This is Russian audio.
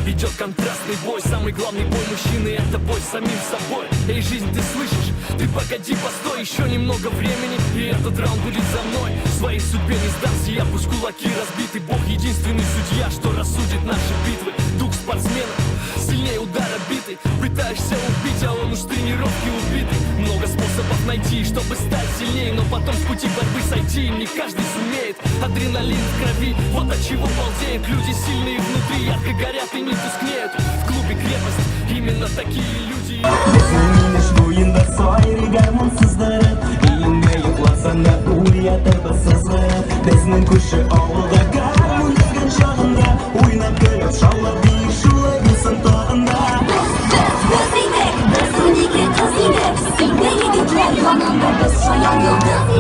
Идет контрастный бой, самый главный бой мужчины — это бой с самим собой. Эй, жизнь, ты слышишь? Ты погоди, постой, еще немного времени, и этот раунд будет за мной. Своей судьбе не сдамся, я пусть кулаки разбиты. Бог единственный судья, что рассудит наши битвы. Дух спортсмена сильнее удара биты. Пытаешься убить, а он уж с тренировки убитый. Много способов найти, чтобы стать сильнее, но потом с пути борьбы сойти не каждый сумеет. Адреналин в крови, вот от чего балдеют. Люди сильные внутри, ярко горят и не тускнеют. В клубе крепость, именно такие люди. Boyunda soyri garmonsizdir Iyinga yuqlasanda uyatib sizdir Bizning kushi ovulda garmon ezgan chog'imda O'ynab kulib shovlab deyishulay bilsin tog'imda Biz unika qizinglar Singdagi yigitlar yonimda biz shoyon yulduz